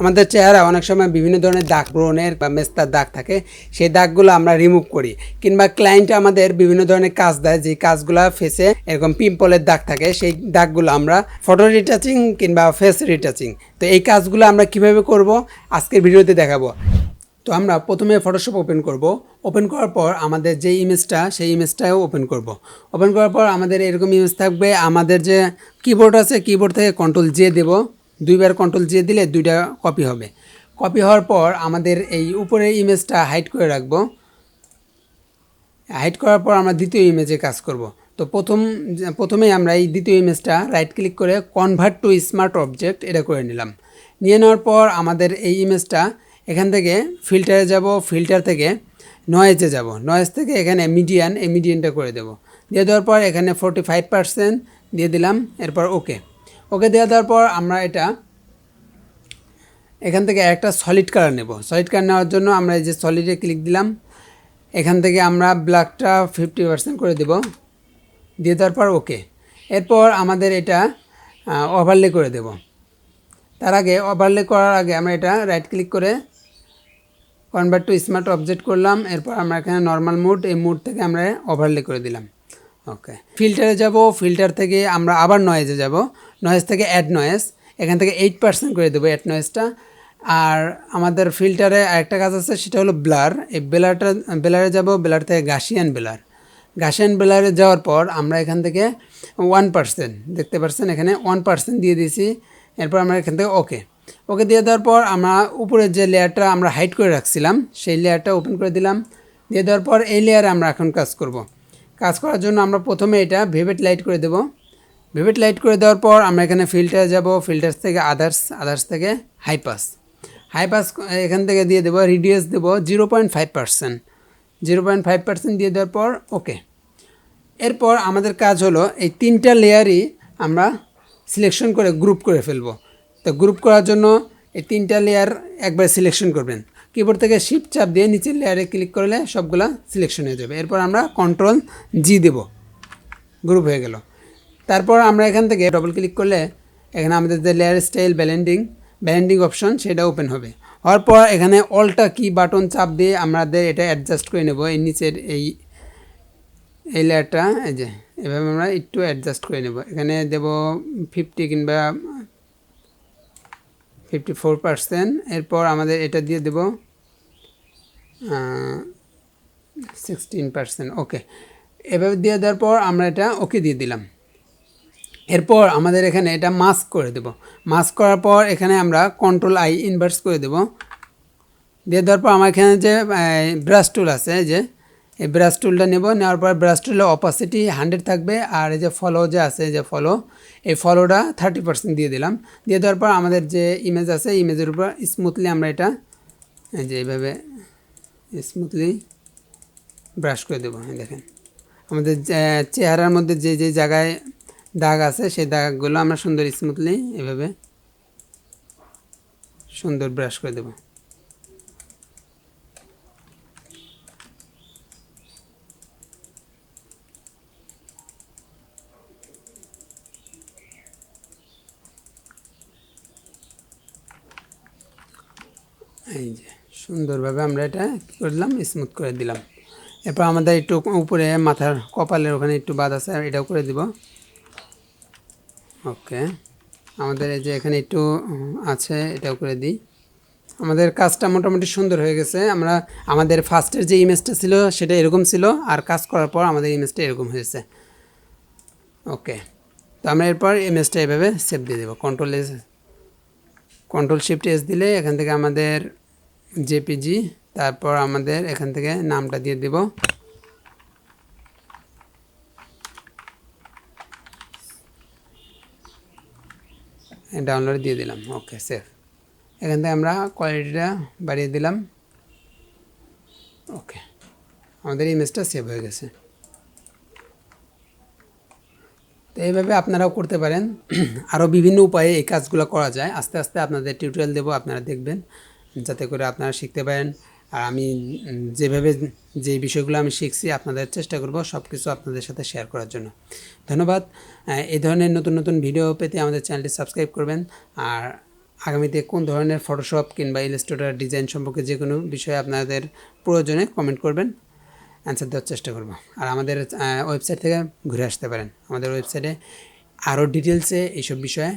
আমাদের চেহারা অনেক সময় বিভিন্ন ধরনের দাগ ব্রণের বা মেস্তার দাগ থাকে, সেই দাগগুলো আমরা রিমুভ করি, কিংবা ক্লায়েন্ট আমাদের বিভিন্ন ধরনের কাজ দেয়, যে কাজগুলো ফেসে এরকম পিম্পলের দাগ থাকে, সেই দাগগুলো আমরা ফটো রিটাচিং কিংবা ফেস রিটাচিং, তো এই কাজগুলো আমরা কিভাবে করব আজকের ভিডিওতে দেখাবো। তো আমরা প্রথমে ফটোশপ ওপেন করব। ওপেন করার পর আমাদের যে ইমেজটা, সেই ইমেজটাও ওপেন করব। ওপেন করার পর আমাদের এরকম ইমেজ থাকবে। আমাদের যে কিবোর্ড আছে, কিবোর্ড থেকে কন্ট্রোল জে দেব, দুইবার কন্ট্রোল জে দিলে দুইটা কপি হবে। কপি হওয়ার পর আমাদের এই উপরের ইমেজটা হাইড করে রাখবো। হাইড করার পর আমরা দ্বিতীয় ইমেজে কাজ করব। তো প্রথমেই আমরা এই দ্বিতীয় ইমেজটা রাইট ক্লিক করে কনভার্ট টু স্মার্ট অবজেক্ট এটা করে নিলাম। নিয়ে নেওয়ার পর আমাদের এই ইমেজটা এখান থেকে ফিল্টারে যাব, ফিল্টার থেকে নয়েজে যাব, নয়েজ থেকে এখানে মিডিয়ান, এই মিডিয়ানটা করে দেব। দিয়ে দেওয়ার পর এখানে 45% দিয়ে দিলাম। এরপর ওকে দিয়ে দেওয়ার পর আমরা এটা এখান থেকে একটা সলিড কালার নেব। সলিড কালার নেওয়ার জন্য আমরা এই যে সলিডে ক্লিক দিলাম। এখান থেকে আমরা ব্ল্যাকটা 50% করে দেব। দিয়ে দেওয়ার পর ওকে। এরপর আমাদের এটা ওভারলে করে দেব। তার আগে ওভারলে করার আগে আমরা এটা রাইট ক্লিক করে কনভার্ট টু স্মার্ট অবজেক্ট করলাম। এরপর আমরা এখানে নর্মাল মোড, এই মোড থেকে আমরা ওভারলে করে দিলাম। ওকে, ফিল্টারে যাব, ফিল্টার থেকে আমরা আবার নয়েজে যাব, নয়েজ থেকে অ্যাড নয়েজ, এখান থেকে 8% করে দেবো অ্যাড নয়েজটা। আর আমাদের ফিল্টারে আরেকটা কাজ আছে, সেটা হলো ব্লার। এই ব্লারে যাব, ব্লার থেকে গাশিয়ান ব্লারে যাওয়ার পর আমরা এখান থেকে 1% দেখতে পাচ্ছেন, এখানে 1% দিয়ে দিয়েছি। এরপর আমরা এখান থেকে ওকে দিয়ে দেওয়ার পর আমরা উপরের যে লেয়ারটা আমরা হাইড করে রাখছিলাম, সেই লেয়ারটা ওপেন করে দিলাম। দিয়ে দেওয়ার পর এই লেয়ারে আমরা এখন কাজ করব। কাজ করার জন্য আমরা প্রথমে এটা ভিভেট লাইট করে দেব। ভিভেট লাইট করে দেওয়ার পর আমরা এখানে ফিল্টারে যাব, ফিল্টার থেকে আদার্স থেকে হাই পাস এখান থেকে দিয়ে দেবো। রিডিউস দেবো 0.5% দিয়ে দেওয়ার পর ওকে। এরপর আমাদের কাজ হলো এই তিনটা লেয়ারই আমরা সিলেকশন করে গ্রুপ করে ফেলবো। তো গ্রুপ করার জন্য এই তিনটা লেয়ার একবার সিলেকশন করবেন। কিবোর্ড থেকে শিফট চাপ দিয়ে নিচের লেয়ারে ক্লিক করলে সবগুলা সিলেকশন হয়ে যাবে। এরপর আমরা কন্ট্রোল জি দেব, গ্রুপ হয়ে গেল। তারপর আমরা এখান থেকে ডবল ক্লিক করলে এখানে আমাদের যে লেয়ার স্টাইল ব্যালেন্ডিং অপশন, সেটা ওপেন হবে। হওয়ার পর এখানে অল্টা কি বাটন চাপ দিয়ে আমাদের এটা অ্যাডজাস্ট করে নেব। এই নিচের এই লেয়ারটা এই যে এভাবে আমরা একটু অ্যাডজাস্ট করে নেব। এখানে দেব 50 কিংবা 54%। এরপর আমাদের এটা দিয়ে দেব 16%। ওকে, এভাবে দিয়ে দেওয়ার পর আমরা এটা ওকে দিয়ে দিলাম। এরপর আমাদের এখানে এটা মাস্ক করে দেব। মাস্ক করার পর এখানে আমরা কন্ট্রোল আই ইনভার্স করে দেব। দিয়ে দেওয়ার পর আমার এখানে যে ব্রাশ টুল আছে, যে এই ব্রাশ টুলটা নেওয়ার পর ব্রাশ টুলের অপাসিটি 100 থাকবে। আর এই যে ফলো যে আছে, যে এই ফলোটা 30% দিয়ে দিলাম। দিয়ে দেওয়ার পর আমাদের যে ইমেজ আছে, ইমেজের উপর স্মুথলি আমরা এটা এই যে এইভাবে স্মুথলি ব্রাশ করে দেবো। দেখেন আমাদের চেহারার মধ্যে যে জায়গায় দাগ আছে, সেই দাগগুলো আমরা সুন্দর স্মুথলি এভাবে সুন্দর ব্রাশ করে দেব। এই যে সুন্দরভাবে আমরা এটা কী করলাম, স্মুথ করে দিলাম। এরপর আমাদের একটু উপরে মাথার কপালের ওখানে একটু বাদ আছে, এটাও করে দিব। ওকে, আমাদের এই যে এখানে একটু আছে, এটাও করে দিই। আমাদের কাজটা মোটামুটি সুন্দর হয়ে গেছে। আমাদের ফার্স্টের যে ইমেজটা ছিল সেটা এরকম ছিল, আর কাজ করার পর আমাদের ইমেজটা এরকম হয়েছে। ওকে, তো আমরা এরপর ইমেজটা এভাবে সেভ দিয়ে দেবো। কন্ট্রোল শিফট এস দিলে এখান থেকে আমাদের জেপিজি, তারপর আমাদের এখান থেকে নামটা দিয়ে দেব। ডাউনলোড দিয়ে দিলাম। ওকে, সেভ। এখান থেকে আমরা কোয়ালিটিটা বাড়িয়ে দিলাম। ওকে, আমাদের ইমেজটা সেভ হয়ে গেছে। তো এইভাবে আপনারাও করতে পারেন। আরও বিভিন্ন উপায়ে এই কাজগুলো করা যায়। আস্তে আস্তে আপনাদের টিউটোরিয়াল দেবো, আপনারা দেখবেন, যাতে করে আপনারা শিখতে পারেন। আর আমি যেভাবে যে বিষয়গুলো আমি শিখছি, আপনাদের চেষ্টা করব সব কিছু আপনাদের সাথে শেয়ার করার জন্য। ধন্যবাদ। এই ধরনের নতুন নতুন ভিডিও পেতে আমাদের চ্যানেলটি সাবস্ক্রাইব করবেন। আর আগামীতে কোন ধরনের ফটোশপ কিংবা ইলাস্ট্রেটর ডিজাইন সম্পর্কে যে কোনো বিষয়ে আপনাদের প্রয়োজনে কমেন্ট করবেন, অ্যান্সার দেওয়ার চেষ্টা করব। আর আমাদের ওয়েবসাইট থেকে ঘুরে আসতে পারেন, আমাদের ওয়েবসাইটে আরও ডিটেলসে এইসব বিষয়ে